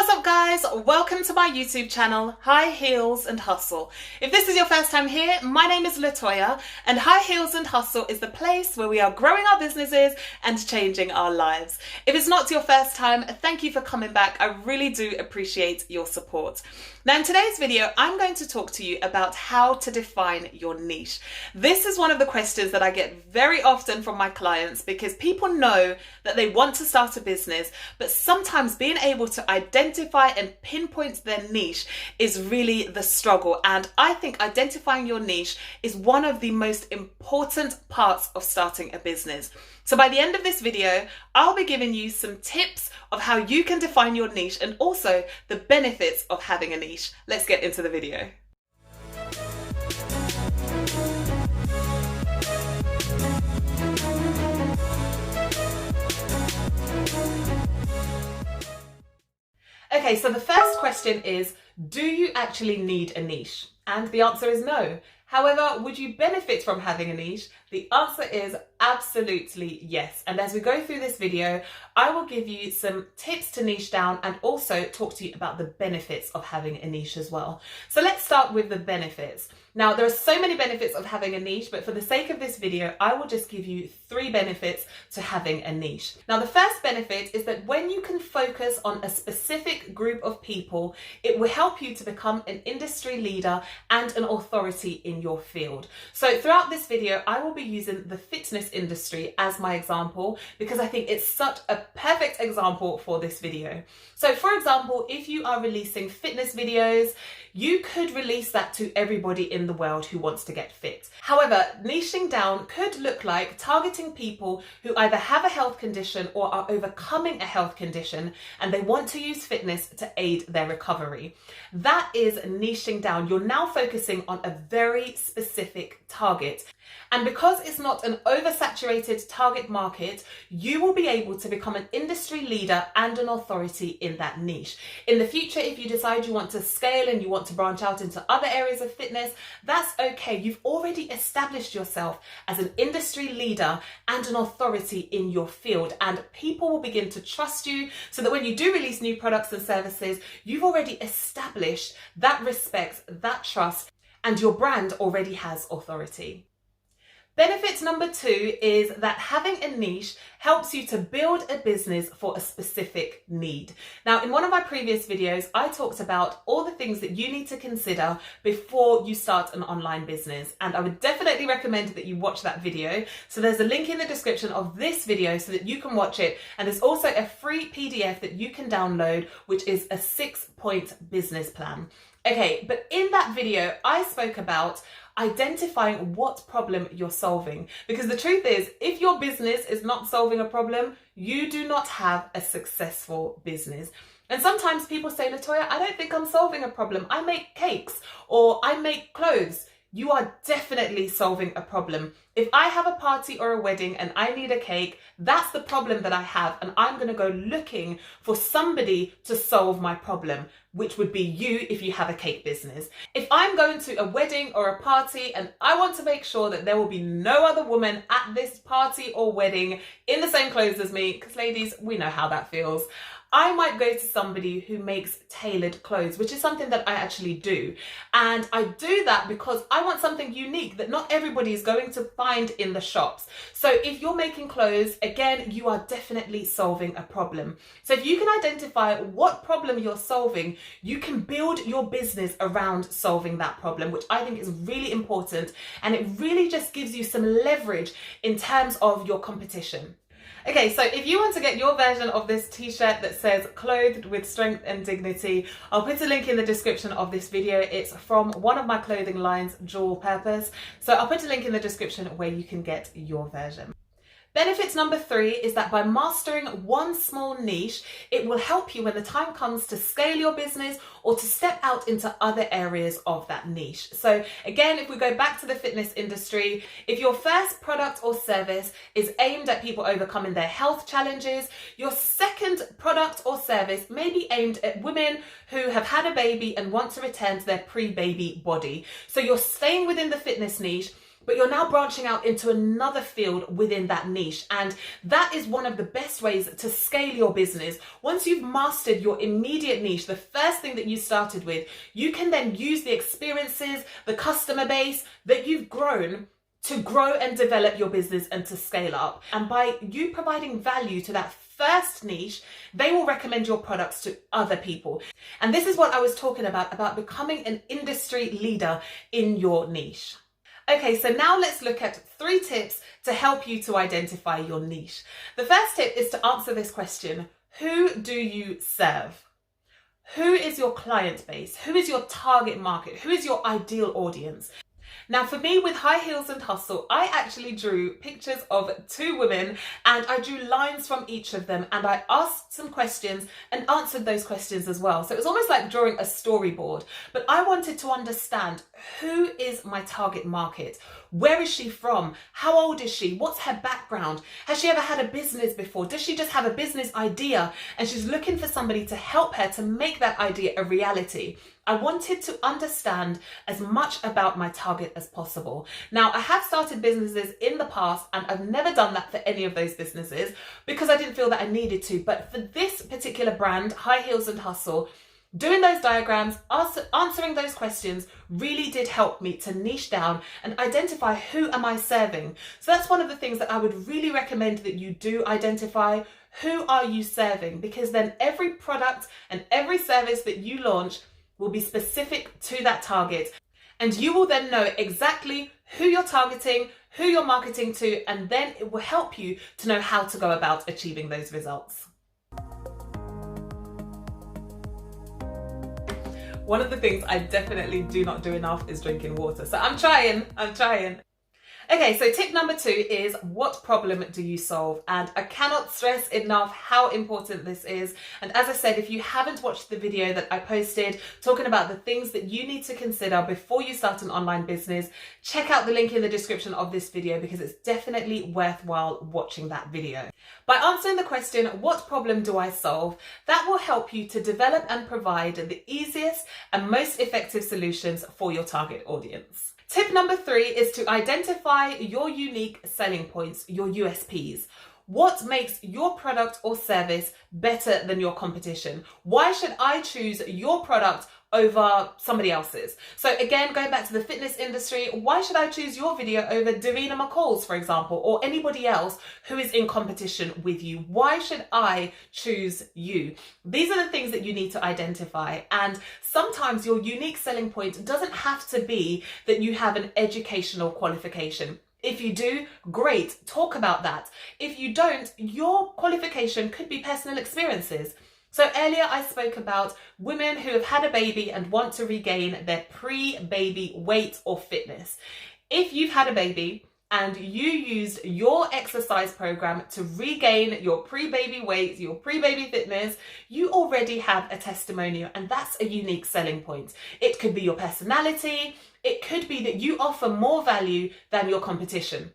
What's up guys? Welcome to my YouTube channel, High Heels and Hustle. If this is your first time here, my name is Latoya and High Heels and Hustle is the place where we are growing our businesses and changing our lives. If it's not your first time, thank you for coming back. I really do appreciate your support. Now in today's video, I'm going to talk to you about how to define your niche. This is one of the questions that I get very often from my clients because people know that they want to start a business, but sometimes being able to identify and pinpoint their niche is really the struggle. And I think identifying your niche is one of the most important parts of starting a business. So by the end of this video, I'll be giving you some tips of how you can define your niche and also the benefits of having a niche. Let's get into the video. Okay, so the first question is, do you actually need a niche? And the answer is no. However, would you benefit from having a niche? The answer is absolutely yes. And as we go through this video, I will give you some tips to niche down and also talk to you about the benefits of having a niche as well. So let's start with the benefits. Now, there are so many benefits of having a niche, but for the sake of this video, I will just give you 3 benefits to having a niche. Now, the first benefit is that when you can focus on a specific group of people, it will help you to become an industry leader and an authority in your field. So throughout this video, I will be using the fitness industry as my example because I think it's such a perfect example for this video. So for example, if you are releasing fitness videos, you could release that to everybody in the world who wants to get fit. However, niching down could look like targeting people who either have a health condition or are overcoming a health condition and they want to use fitness to aid their recovery. That is niching down. You're now focusing on a very specific target. And because it's not an oversaturated target market, you will be able to become an industry leader and an authority in that niche. In the future, if you decide you want to scale and you want to branch out into other areas of fitness, that's okay. You've already established yourself as an industry leader and an authority in your field, and people will begin to trust you so that when you do release new products and services, you've already established that respect, that trust, and your brand already has authority. Benefit number 2 is that having a niche helps you to build a business for a specific need. Now, in one of my previous videos, I talked about all the things that you need to consider before you start an online business. And I would definitely recommend that you watch that video. So there's a link in the description of this video so that you can watch it. And there's also a free PDF that you can download, which is a 6-point business plan. Okay, but in that video, I spoke about identifying what problem you're solving. Because the truth is, if your business is not solving a problem, you do not have a successful business. And sometimes people say, Latoya, I don't think I'm solving a problem. I make cakes or I make clothes. You are definitely solving a problem. If I have a party or a wedding and I need a cake, that's the problem that I have, and I'm going to go looking for somebody to solve my problem, which would be you if you have a cake business. If I'm going to a wedding or a party and I want to make sure that there will be no other woman at this party or wedding in the same clothes as me, because ladies, we know how that feels, I might go to somebody who makes tailored clothes, which is something that I actually do. And I do that because I want something unique that not everybody is going to find in the shops. So if you're making clothes, again, you are definitely solving a problem. So if you can identify what problem you're solving, you can build your business around solving that problem, which I think is really important. And it really just gives you some leverage in terms of your competition. Okay, so if you want to get your version of this t-shirt that says clothed with strength and dignity, I'll put a link in the description of this video. It's from one of my clothing lines, Dual Purpose. So I'll put a link in the description where you can get your version. Benefit number 3 is that by mastering one small niche, it will help you when the time comes to scale your business or to step out into other areas of that niche. So again, if we go back to the fitness industry, if your first product or service is aimed at people overcoming their health challenges, your second product or service may be aimed at women who have had a baby and want to return to their pre-baby body. So you're staying within the fitness niche, but you're now branching out into another field within that niche. And that is one of the best ways to scale your business. Once you've mastered your immediate niche, the first thing that you started with, you can then use the experiences, the customer base that you've grown to grow and develop your business and to scale up. And by you providing value to that first niche, they will recommend your products to other people. And this is what I was talking about becoming an industry leader in your niche. Okay, so now let's look at 3 tips to help you to identify your niche. The first tip is to answer this question: who do you serve? Who is your client base? Who is your target market? Who is your ideal audience? Now for me, with High Heels and Hustle, I actually drew pictures of 2 women and I drew lines from each of them, and I asked some questions and answered those questions as well. So it was almost like drawing a storyboard, but I wanted to understand, who is my target market? Where is she from? How old is she? What's her background? Has she ever had a business before? Does she just have a business idea and she's looking for somebody to help her to make that idea a reality? I wanted to understand as much about my target as possible. Now, I have started businesses in the past and I've never done that for any of those businesses because I didn't feel that I needed to. But for this particular brand, High Heels and Hustle, doing those diagrams, answering those questions really did help me to niche down and identify, who am I serving? So that's one of the things that I would really recommend that you do identify. Who are you serving? Because then every product and every service that you launch will be specific to that target. And you will then know exactly who you're targeting, who you're marketing to, and then it will help you to know how to go about achieving those results. One of the things I definitely do not do enough is drinking water. So I'm trying. Okay, so tip number 2 is, what problem do you solve? And I cannot stress enough how important this is. And as I said, if you haven't watched the video that I posted talking about the things that you need to consider before you start an online business, check out the link in the description of this video because it's definitely worthwhile watching that video. By answering the question, what problem do I solve? That will help you to develop and provide the easiest and most effective solutions for your target audience. Tip number 3 is to identify your unique selling points, your USPs. What makes your product or service better than your competition? Why should I choose your product over somebody else's? So again, going back to the fitness industry, why should I choose your video over Davina McCall's, for example, or anybody else who is in competition with you? Why should I choose you? These are the things that you need to identify. And sometimes your unique selling point doesn't have to be that you have an educational qualification. If you do, great, talk about that. If you don't, your qualification could be personal experiences. So earlier I spoke about women who have had a baby and want to regain their pre-baby weight or fitness. If you've had a baby and you used your exercise program to regain your pre-baby weight, your pre-baby fitness, you already have a testimonial, and that's a unique selling point. It could be your personality. It could be that you offer more value than your competition.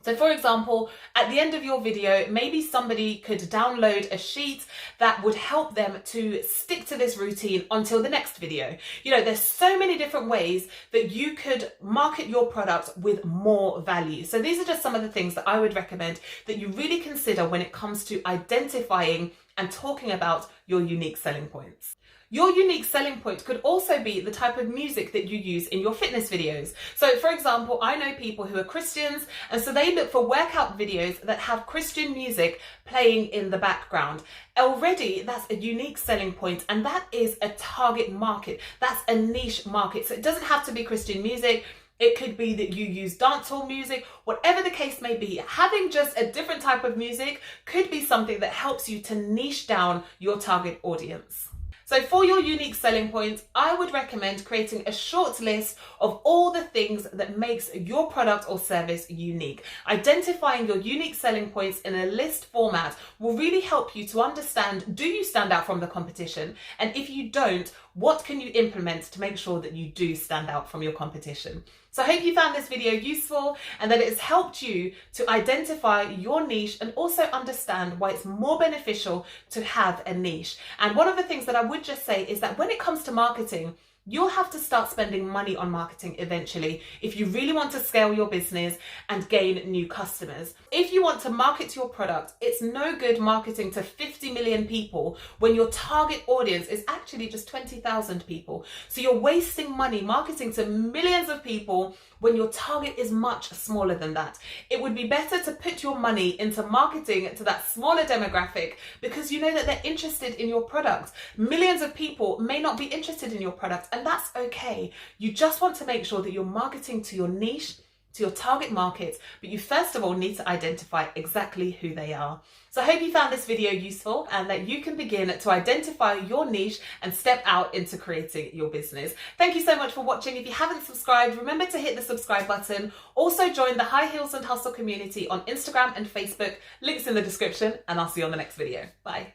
So for example, at the end of your video, maybe somebody could download a sheet that would help them to stick to this routine until the next video. You know, there's so many different ways that you could market your product with more value. So these are just some of the things that I would recommend that you really consider when it comes to identifying and talking about your unique selling points. Your unique selling point could also be the type of music that you use in your fitness videos. So for example, I know people who are Christians, and so they look for workout videos that have Christian music playing in the background. Already, that's a unique selling point, and that is a target market. That's a niche market. So it doesn't have to be Christian music. It could be that you use dancehall music, whatever the case may be. Having just a different type of music could be something that helps you to niche down your target audience. So for your unique selling points, I would recommend creating a short list of all the things that makes your product or service unique. Identifying your unique selling points in a list format will really help you to understand, do you stand out from the competition? And if you don't, what can you implement to make sure that you do stand out from your competition? So I hope you found this video useful and that it has helped you to identify your niche and also understand why it's more beneficial to have a niche. And one of the things that I would just say is that when it comes to marketing, You'll have to start spending money on marketing eventually if you really want to scale your business and gain new customers. If you want to market your product, it's no good marketing to 50 million people when your target audience is actually just 20,000 people. So you're wasting money marketing to millions of people when your target is much smaller than that. It would be better to put your money into marketing to that smaller demographic because you know that they're interested in your product. Millions of people may not be interested in your product, and that's okay. You just want to make sure that you're marketing to your niche, to your target market, but you first of all need to identify exactly who they are. So I hope you found this video useful and that you can begin to identify your niche and step out into creating your business. Thank you so much for watching. If you haven't subscribed, remember to hit the subscribe button. Also join the High Heels and Hustle community on Instagram and Facebook. Links in the description, and I'll see you on the next video. Bye.